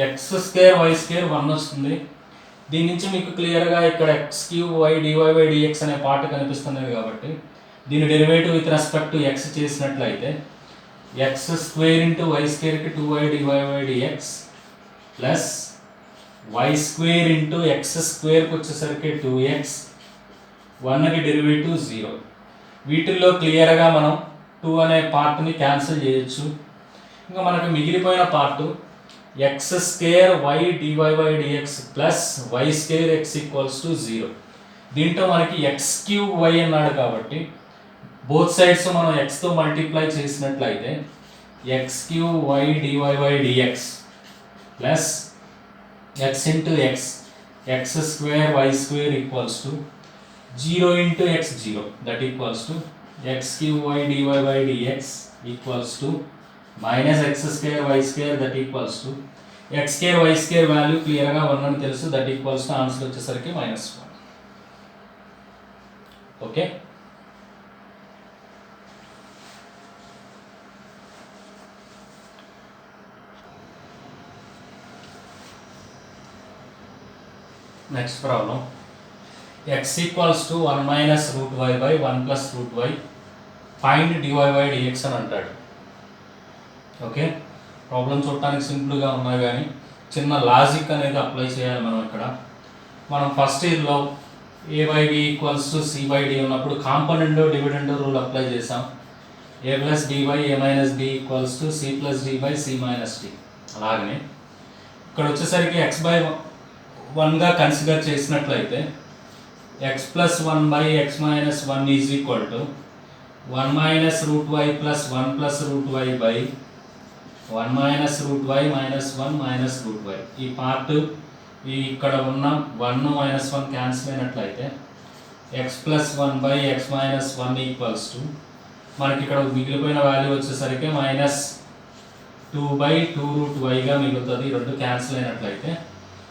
x square y square 1 వస్తుంది. దీని నుంచి మీకు క్లియర్గా ఇక్కడ x cube y dy by dx అనే పార్ట్ కనిపిస్తున్నది కాబట్టి దీని derivative with respect to x చేసినట్లయితే x square into y square కి 2y dy by dx plus y square into x square కి వచ్చేసరికి 2x, 1కి డెరివేటివ్ 0. వీటిల్లో క్లియర్గా మనం 2 అనే పార్ట్ని క్యాన్సిల్ చేయొచ్చు. ఇంకా మనకు మిగిలిపోయిన part x square y dy by dx plus y square x equals to 0. దీంట్లో మనకి x క్యూబ్ y అన్నాడు కాబట్టి బోత్ సైడ్స్ మనం xతో మల్టిప్లై చేసినట్లయితే x cube y dy by dx plus x into x square y square equals to 0 into x 0, that equals to x cube y dy by dx equals to minus x square y square, that equals to x square y square value clear గా 1 అని తెలుసు, that equals to answer వచ్చేసరికి -1. Okay, next problem. x equals to 1 minus root y by 1 plus root y, find dy by dx అని అంటాడు. Okay, problem చూడటానికి సింపుల్గా ఉన్నాయి కానీ చిన్న లాజిక్ అనేది అప్లై చేయాలి మనం ఇక్కడ. మనం ఫస్ట్ ఇయర్లో a by b equals to c by d ఉన్నప్పుడు కాంపోనెంట్ డివిడెండ్ రూల్ అప్లై చేసాం. a plus b by a minus b equals to c plus d by c minus d. అలాగనే ఇక్కడ వచ్చేసరికి x by 1గా consider చేసినట్లయితే x plus 1 by x minus 1 is equal to 1 minus root y plus 1 plus root y by 1 minus root y minus 1 minus root y. ఈ part ఈ ఇక్కడ ఉన్న 1 minus 1 cancel అయినట్లయితే x plus 1 by x minus 1 equals to మనకి ఇక్కడ మిగిలిపోయిన value వచ్చేసరికి -2/2√y మిగులుతుంది. రెండు క్యాన్సిల్ అయినట్లయితే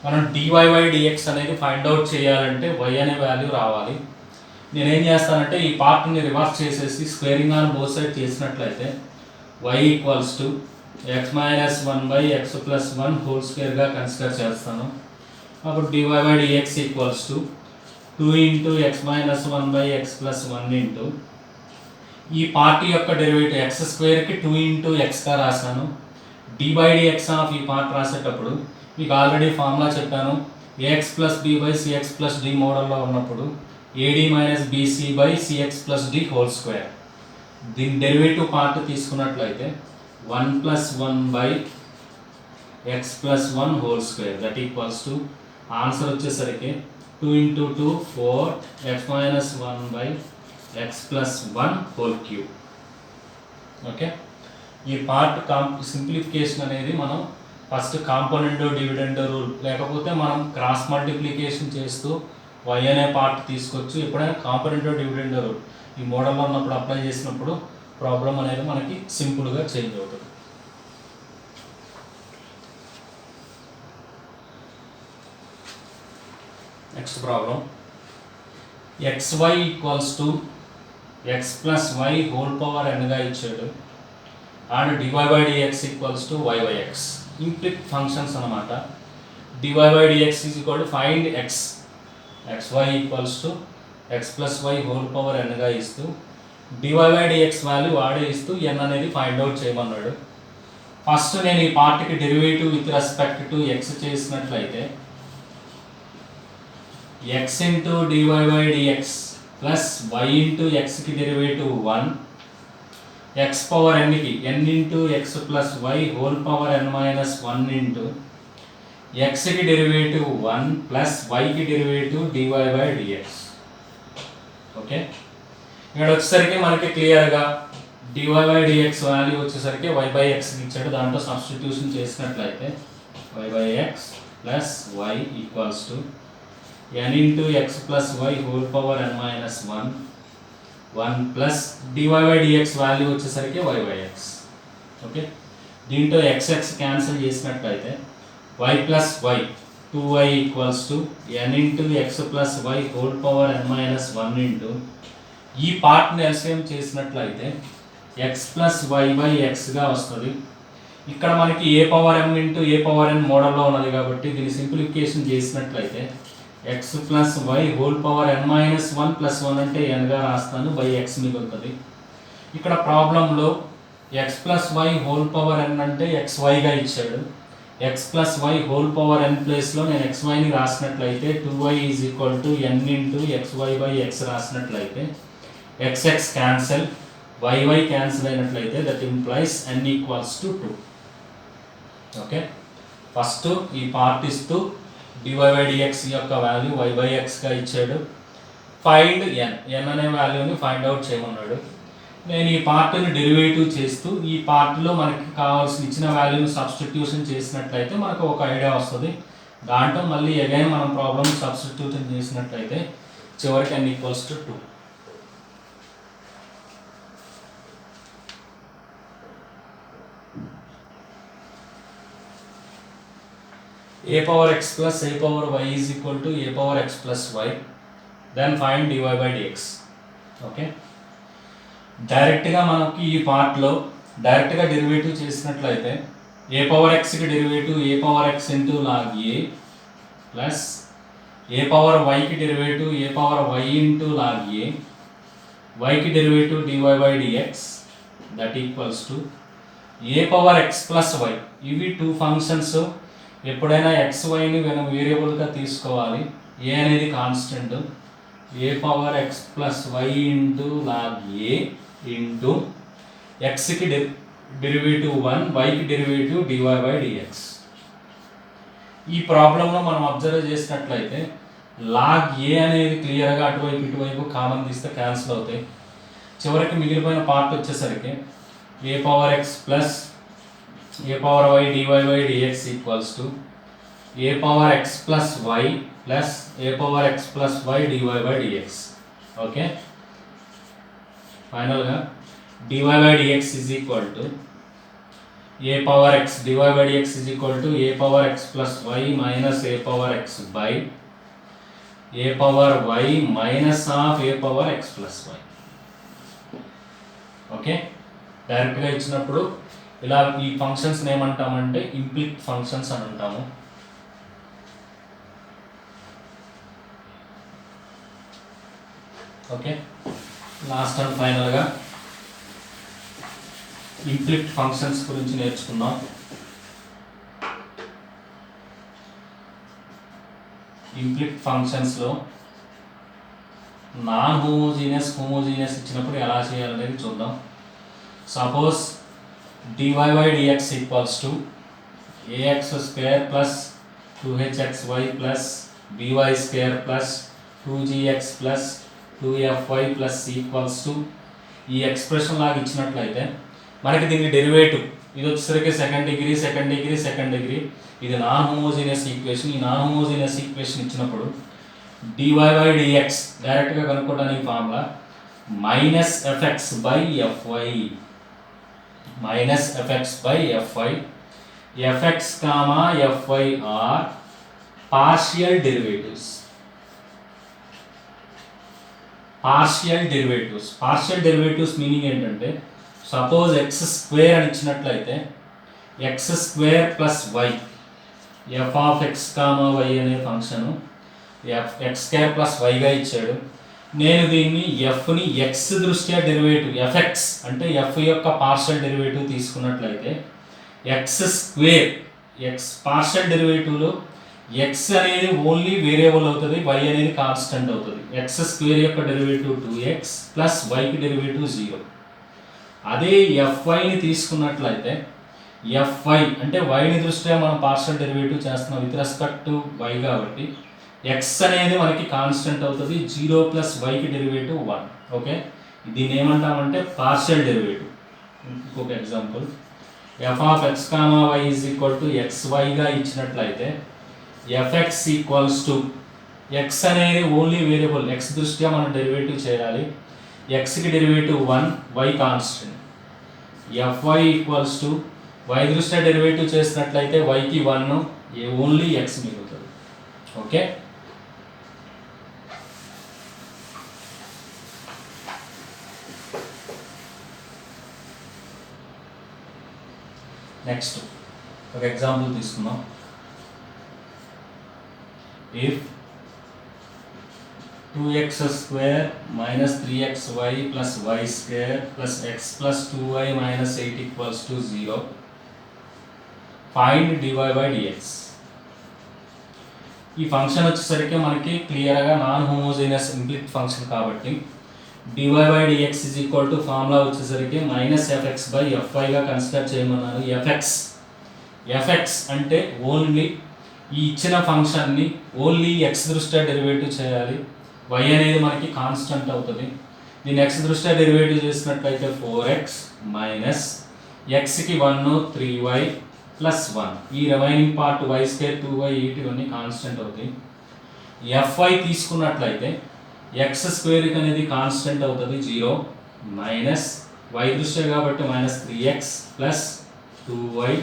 మనం dy/dx అనేది ఫైండ్ అవుట్ చేయాలంటే y అనే వాల్యూ రావాలి. నేనేం చేస్తానంటే ఈ పార్ట్ని రివర్స్ చేసేసి స్క్వేరింగ్ ఆన్ బోత్ సైడ్ చేసినట్లయితే y = x - 1/x+1 హోల్ స్క్వేర్గా కన్సిడర్ చేస్తాను. అప్పుడు dy/dx = 2 × x - 1/x+1 ఈ పార్ట్ యొక్క డెరివేటివ్ x² 2 × x రాశాను. d/dx ఆఫ్ ఈ పార్ట్ రాసేటప్పుడు మీకు ఆల్రెడీ ఫార్ములా చెప్పాను. ax + b/cx + d మోడల్లో ఉన్నప్పుడు ad - bc/cx + d whole square. దీని డెరివేటివ్ పార్ట్ తీసుకున్నట్లయితే 1 + 1/x+1 whole square that equals to answer వచ్చేసరికి 2 × 2 4 x - 1/x+1 whole cube. Okay, ఈ పార్ట్ సింప్లిఫికేషన్ అనేది మనం ఫస్ట్ కాంపోనెంట్ డివిడెండ్ రూల్ లేకపోతే మనం క్రాస్ మల్టిప్లికేషన్ చేస్తూ y అనే పార్ట్ తీసుకోవచ్చు. ఎప్పుడైనా కాంపోనెంట్ డివిడెండ్ రూల్ ఈ మోడల్లో ఉన్నప్పుడు అప్లై చేసినప్పుడు ప్రాబ్లం అనేది మనకి సింపుల్గా చేంజ్ అవుతుంది. Next problem xy = x + y whole power n ఇచ్చాడు అండ్ dy/dx = y/x. ఇంప్లిక్ ఫంక్షన్స్ అన్నమాట. dy/dx find x xy = x + y whole power n ఇస్తూ dy/dx వాల్యూ వాడే ఇస్తూ n అనేది ఫైండ్ అవుట్ చేయమన్నాడు. ఫస్ట్ నేను ఈ పార్ట్కి derivative with respect to x చేసినట్లయితే x × dy/dx plus y × x కి డెరివేటివ్ 1 x పవర్ n కి n × x + y whole power n - 1 x కి డెరివేటివ్ 1 ప్లస్ y కి డెరివేటివ్ dy/dx. ఓకే, ఇక్కడ వచ్చేసరికి మనకి క్లియర్గా dy/dx వాల్యూ వచ్చేసరికి y/x ఇచ్చాడు. దాంట్లో సబ్స్టిట్యూషన్ చేసినట్లయితే y/x plus y equals to n × x + y whole power n - 1 plus dy/dx value వచ్చేసరికి y/x. ఓకే, దీంట్లో x క్యాన్సిల్ చేసినట్లయితే y plus y 2y = n × x + y whole power n - 1 ఈ పార్ట్ని LCM చేసినట్లయితే x plus y/xగా వస్తుంది. ఇక్కడ మనకి a power m × a power n మోడల్లో ఉన్నది కాబట్టి దీన్ని సింప్లిఫికేషన్ చేసినట్లయితే x plus y whole power n - 1 plus 1 అంటే nగా రాస్తాను x మిగులుతుంది. ఇక్కడ ప్రాబ్లంలో x plus y whole power n అంటే xyగా ఇచ్చాడు. x plus y whole power n ప్లేస్లో నేను xyని రాసినట్లయితే 2y = n × xy/x రాసినట్లయితే xx క్యాన్సిల్ y క్యాన్సిల్ అయినట్లయితే that implies n = 2. Okay, first ఈ పార్ట్ ఇస్తూ dy/dx యొక్క వాల్యూ y/xగా ఇచ్చాడు. ఫైండ్ n అనే వాల్యూని ఫైండ్ అవుట్ చేయమన్నాడు. నేను ఈ పార్ట్ని డెరివేటివ్ చేస్తూ ఈ పార్ట్లో మనకి కావాల్సిన ఇచ్చిన వాల్యూని సబ్స్టిట్యూషన్ చేసినట్లయితే మనకు ఒక ఐడియా వస్తుంది. దాంట్లో మళ్ళీ అగైన్ మనం ప్రాబ్లమ్ సబ్స్టిట్యూషన్ చేసినట్లయితే చివరికి n = 2. a power x plus a power y is equal to a power x plus y. Then find dy/dx. Okay, డైరెక్ట్గా మనకి ఈ పార్ట్లో డైరెక్ట్గా డెరివేటివ్ చేసినట్లయితే a పవర్ xకి derivative a power x × log a plus a power yకి derivative a power y × log a, yకి derivative dy/dx that equals to a power x plus y. ఇవి టూ ఫంక్షన్స్. ఎప్పుడైనా xyని మనం వేరియబుల్గా తీసుకోవాలి. a అనేది constant. a power x plus y × log a into xకి డెరివేటివ్ 1 yకి డెరివేటివ్ dy/dx. ఈ ప్రాబ్లంలో మనం అబ్జర్వ్ చేసినట్లయితే log a అనేది క్లియర్గా అటువైపు ఇటువైపు కామన్ తీస్తే క్యాన్సిల్ అవుతాయి. చివరికి మిగిలిపోయిన పార్ట్ వచ్చేసరికి a power x plus a power y dy/dx equals to a power x plus y plus a power x plus y dy/dx. Okay, ఫైనల్గా dy by dx is equal to a power x, dy by dx is equal to a power x plus y minus a power x by a power y minus of a power x plus y. Okay, డైరెక్ట్గా ఇచ్చినప్పుడు ఇలా ఈ functions ఏమంటామంటే implicit functions అని అంటాము. Okay, last and ఫైనల్గా implicit functions గురించి నేర్చుకుందాం. ఇంప్లిసిట్ ఫంక్షన్స్లో నాన్ హోమోజీనియస్ హోమోజీనియస్ ఇచ్చినప్పుడు ఎలా చేయాలనేది చూద్దాం. Suppose dy by dx equals to ax square plus 2hxy plus by square plus 2gx plus 2fy plus equals to ఈ ఎక్స్ప్రెషన్ లాగా ఇచ్చినట్లయితే మనకి దీనికి డెరివేటివ్ ఇది వచ్చేసరికి సెకండ్ డిగ్రీ, ఇది నాన్ హోమోజీనియస్ ఈక్వేషన్. ఈ నాన్ హోమోజీనియస్ ఈక్వేషన్ ఇచ్చినప్పుడు dy by dx డైరెక్ట్గా కనుక్కోవడానికి formula minus f x by f y, f x comma f y are partial derivatives. Partial derivatives meaning ఏంటంటే సపోజ్ ఎక్స్ స్క్వేర్ అని ఇచ్చినట్లయితే X square plus y, f of x comma y అనే function x square plus వైగా ఇచ్చాడు. నేను దీన్ని ఎఫ్ని ఎక్స్ దృష్ట్యా డెరివేటివ్ ఎఫ్ఎక్స్ అంటే ఎఫ్ యొక్క పార్షియల్ డెరివేటివ్ తీసుకున్నట్లయితే ఎక్స్ స్క్వేర్, ఎక్స్ పార్షియల్ డెరివేటివ్లో ఎక్స్ అనేది ఓన్లీ వేరియబుల్ అవుతుంది, వై అనేది కాన్స్టెంట్ అవుతుంది. ఎక్స్ స్క్వేర్ యొక్క డెరివేటివ్ 2x ప్లస్ వైకి డెరివేటివ్ 0. అదే ఎఫ్వైని తీసుకున్నట్లయితే ఎఫ్వై అంటే వైని దృష్ట్యా మనం పార్షియల్ డెరివేటివ్ చేస్తున్నాం విత్ రెస్పెక్ట్ టు వై కాబట్టి ఎక్స్ అనేది మనకి కాన్స్టెంట్ అవుతుంది, 0 ప్లస్ వైకి డెరివేటివ్ 1. ఓకే, దీన్ని ఏమంటామంటే పార్షియల్ డెరివేటివ్. ఇంకొక example f of x comma y is equal to xyగా ఇచ్చినట్లయితే ఎఫ్ఎక్స్ ఈక్వల్స్ టు ఎక్స్ అనేది ఓన్లీ వేరియబుల్, ఎక్స్ దృష్ట్యా మనం డెరివేటివ్ చేయాలి. ఎక్స్కి derivative 1, y constant. F y equals to y దృష్ట్యా డెరివేటివ్ చేసినట్లయితే వైకి 1, ఓన్లీ ఎక్స్ మిగులుతుంది. ఓకే, నెక్స్ట్ ఒక ఎగ్జాంపుల్ తీసుకుందాం. If 2x square minus 3xy plus y square plus x plus 2y minus 8 equals to 0, find dy by dx. ఈ function వచ్చేసరికి మనకి క్లియర్గా నాన్ హోమోజీనియస్ ఇంప్లిసిట్ ఫంక్షన్ కాబట్టి dy by dx is equal to formula వచ్చేసరికి minus f x by ఎఫ్వైగా consider చేయమన్నారు. FX అంటే only ఈ ఇచ్చిన ఫంక్షన్ని ఓన్లీ ఎక్స్ దృష్ట్యా డెరివేటివ్ చేయాలి, వై అనేది మనకి కాన్స్టెంట్ అవుతుంది. దీన్ని ఎక్స్ దృష్ట్యా డెరివేటివ్ చేసినట్లయితే 4x మైనస్ ఎక్స్కి 1 3y ప్లస్ 1, ఈ remaining part y square 2y 8 ఇవన్నీ కాన్స్టెంట్ అవుతాయి. ఎఫ్ఐ తీసుకున్నట్లయితే ఎక్స్ స్క్వేర్ అనేది కాన్స్టెంట్ అవుతుంది 0 మైనస్ వై దృష్ట్యా కాబట్టి minus 3x plus 2y.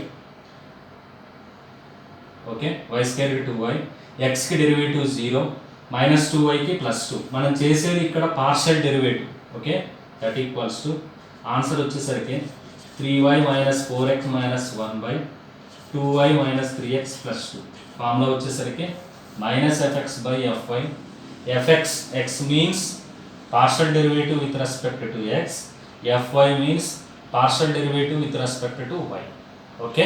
Okay, y స్క్వేర్కి 2y, ఎక్స్కి డెరివేటివ్ 0 మైనస్ 2yకి ప్లస్ 2. మనం చేసేది ఇక్కడ partial derivative. Okay, that equals to answer వచ్చేసరికి 3y minus 4x minus 1/2y minus 3x plus 2. Formula వచ్చేసరికి minus f x by f y. F x x means partial derivative with respect to x, f y means partial derivative with respect to y. Okay.